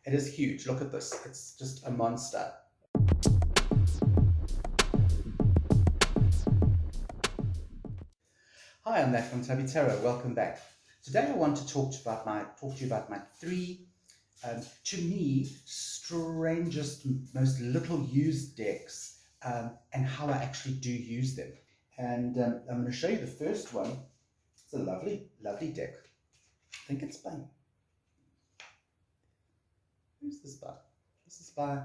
It is huge. Look at this. It's just a monster. Hi, I'm Nat from Tabby Tarot. Welcome back. Today I want to talk to you about my three, to me, strangest, most little used decks, and how I actually do use them. And I'm going to show you the first one. It's a lovely, lovely deck. I think it's by, who's this by? This is by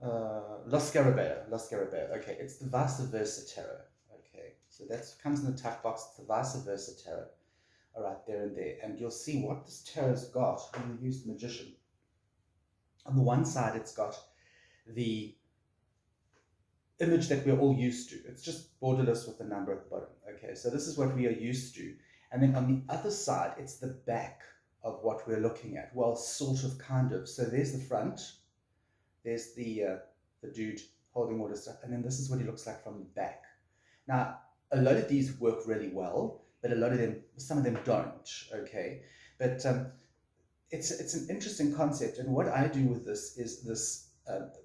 Los Scarabeo. Okay, it's the Vice Versa Tarot. Okay, so that comes in the tuck box. It's the Vice Versa Tarot. All right, there and there. And you'll see what this tarot's got when you use the Magician. On the one side, it's got the image that we're all used to. It's just borderless with the number at the bottom. Okay, so this is what we are used to. And then on the other side, it's the back of what we're looking at. Well, sort of, kind of. So there's the front. There's the dude holding all this stuff. And then this is what he looks like from the back. Now, a lot of these work really well, but some of them don't, okay? But it's an interesting concept. And what I do with this is this,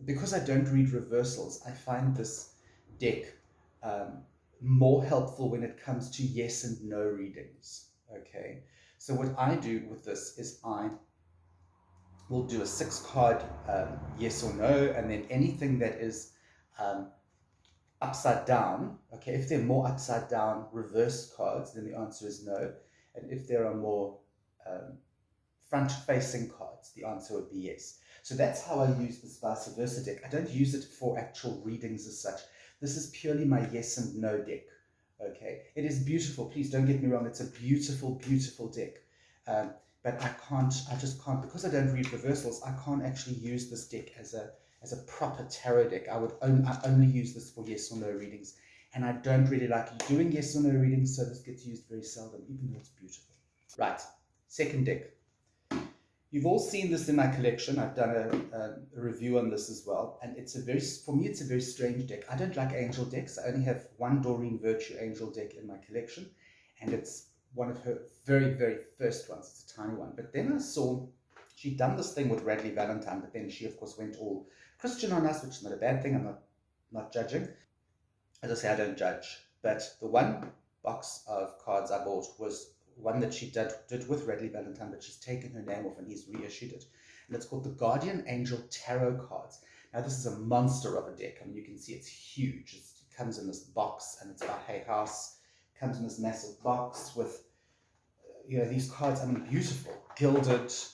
because I don't read reversals, I find this deck more helpful when it comes to yes and no readings, okay? So what I do with this is I will do a 6-card yes or no, and then anything that is upside down, okay, if there are more upside down reverse cards, then the answer is no. And if there are more front facing cards, the answer would be yes. So that's how I use this Vice Versa deck. I don't use it for actual readings as such. This is purely my yes and no deck, okay? It is beautiful, please don't get me wrong, it's a beautiful, beautiful deck. But I just can't, because I don't read reversals, I can't actually use this deck as a proper tarot deck. I only use this for yes or no readings, and I don't really like doing yes or no readings, so this gets used very seldom, even though it's beautiful. Right, second deck. You've all seen this in my collection. I've done a review on this as well, and for me, it's a very strange deck. I don't like angel decks. I only have one Doreen Virtue angel deck in my collection, and it's one of her very, very first ones. It's a tiny one. But then I saw she'd done this thing with Radley Valentine, but then she, of course, went all Christian on us, which is not a bad thing. I'm not judging. As I say, I don't judge. But the one box of cards I bought was one that she did with Radley Valentine, but she's taken her name off and he's reissued it. And it's called the Guardian Angel Tarot Cards. Now, this is a monster of a deck. I mean, you can see it's huge. It comes in this box, and it's by Hay House. It comes in this massive box with, these cards. I mean, beautiful, gilded, sort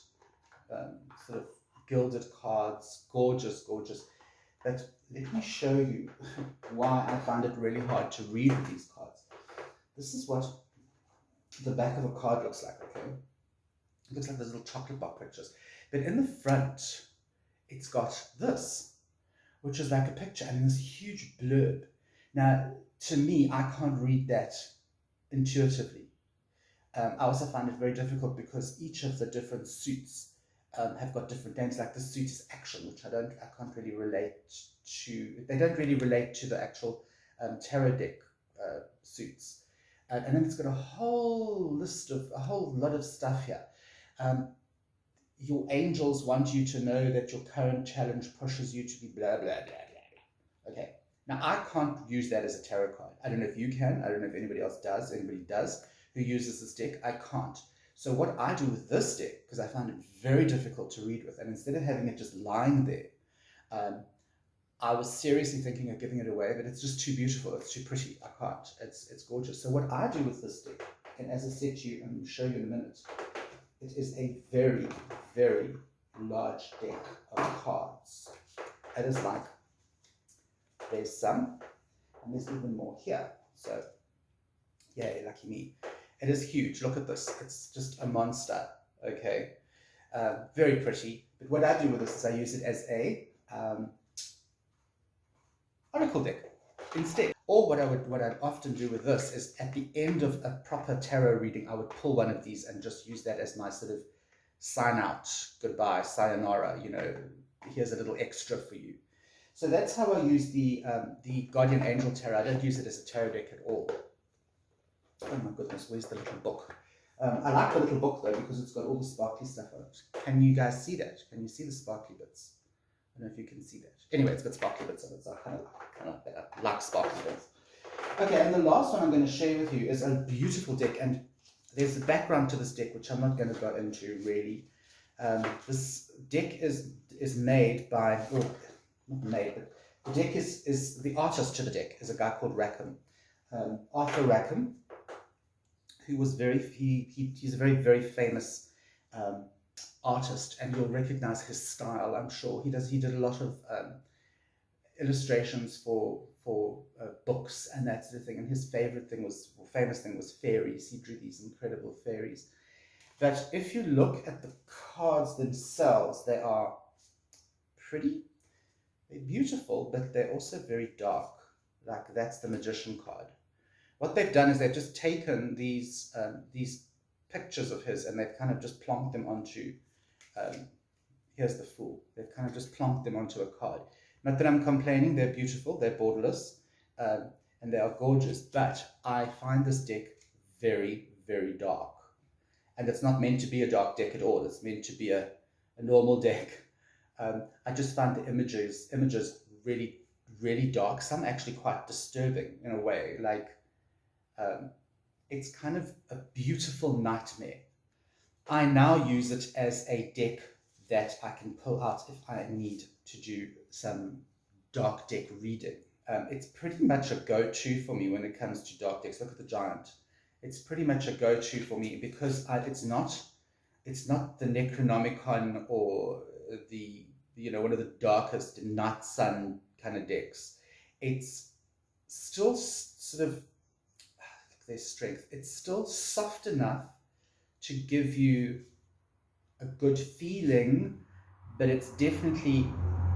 of gilded cards, gorgeous, gorgeous. But let me show you why I find it really hard to read with these cards. This is what the back of a card looks like, okay? It looks like those little chocolate bar pictures. But in the front, it's got this, which is like a picture and this huge blurb. Now, to me, I can't read that intuitively. I also find it very difficult because each of the different suits have got different names. Like the suit is action, which I can't really relate to. They don't really relate to the actual tarot deck suits. And then it's got a whole lot of stuff here. Your angels want you to know that your current challenge pushes you to be blah, blah, blah, blah. Okay. Now, I can't use that as a tarot card. I don't know if you can. I don't know if anybody else does. Anybody does who uses this deck. I can't. So what I do with this deck, because I found it very difficult to read with, and instead of having it just lying there, I was seriously thinking of giving it away, but it's just too beautiful. It's too pretty. I can't. It's gorgeous. So what I do with this deck, and as I said to you, I'm going to show you in a minute, it is a very, very large deck of cards. It is like, there's some, and there's even more here. So, yay, lucky me. It is huge. Look at this. It's just a monster. Okay, very pretty. But what I do with this is I use it as a oracle deck instead. Or what I'd often do with this is at the end of a proper tarot reading, I would pull one of these and just use that as my sort of sign out, goodbye, sayonara. Here's a little extra for you. So that's how I use the Guardian Angel Tarot. I don't use it as a tarot deck at all. Oh my goodness, where's the little book? I like the little book though because it's got all the sparkly stuff on it. Can you guys see that? Can you see the sparkly bits? I don't know if you can see that. Anyway, it's got sparkly bits on it, so I kind of like sparkly bits. Okay, and the last one I'm going to share with you is a beautiful deck, and there's a background to this deck which I'm not going to go into really. This deck is made by, or not made, but the deck is the artist to the deck is a guy called Rackham, Arthur Rackham, who was he's a very famous artist, and you'll recognize his style. I'm sure he did a lot of illustrations for books and that sort of thing. And his famous thing was fairies. He drew these incredible fairies. But if you look at the cards themselves, they are pretty. They're beautiful, but they're also very dark. Like that's the Magician card. What they've done is they've just taken these pictures of his and they've kind of just plonked them onto. Here's the Fool. They've kind of just plonked them onto a card. Not that I'm complaining. They're beautiful. They're borderless, and they are gorgeous. But I find this deck very, very dark. And it's not meant to be a dark deck at all. It's meant to be a normal deck. I just find the images really, really dark. Some actually quite disturbing in a way. Like, it's kind of a beautiful nightmare. I now use it as a deck that I can pull out if I need to do some dark deck reading. It's pretty much a go-to for me when it comes to dark decks. Look at the Giant. It's pretty much a go-to for me because it's not the Necronomicon or the one of the darkest Night Sun kind of decks. It's still sort of their strength. It's still soft enough to give you a good feeling, but it's definitely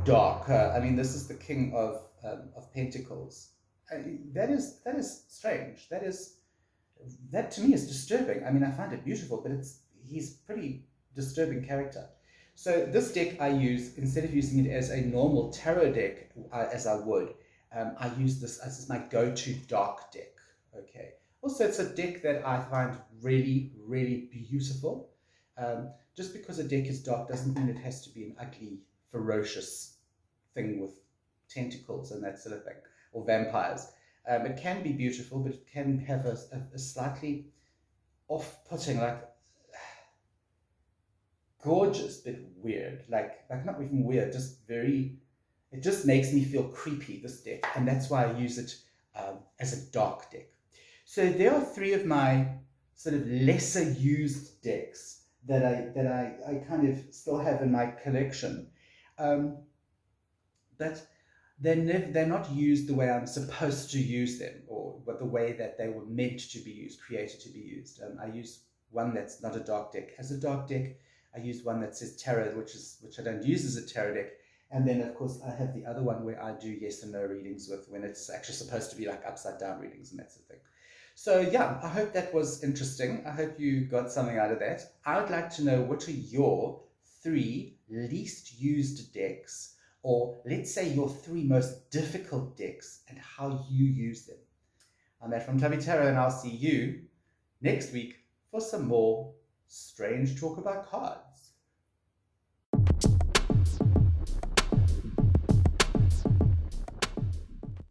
darker. I mean, this is the King of Pentacles. That is strange. That to me is disturbing. I mean, I find it beautiful, but he's pretty disturbing character. So this deck I use, instead of using it as a normal tarot deck, as I would, I use this as my go-to dark deck. Okay. Also, it's a deck that I find really, really beautiful. Just because a deck is dark doesn't mean it has to be an ugly, ferocious thing with tentacles and that sort of thing, or vampires. It can be beautiful, but it can have a slightly off-putting, like gorgeous, but weird. Like not even weird, just very. It just makes me feel creepy, this deck, and that's why I use it as a dark deck. So there are three of my sort of lesser used decks that I kind of still have in my collection, but they're not used the way I'm supposed to use them, or the way that they were meant to be used, created to be used. I use one that's not a dark deck as a dark deck. I use one that says tarot, which I don't use as a tarot deck. And then, of course, I have the other one where I do yes and no readings with, when it's actually supposed to be like upside down readings and that sort of thing. So yeah, I hope that was interesting. I hope you got something out of that. I would like to know, what are your 3 least used decks, or let's say your 3 most difficult decks, and how you use them. I'm Matt from Tubby Tarot, and I'll see you next week for some more strange talk about cards.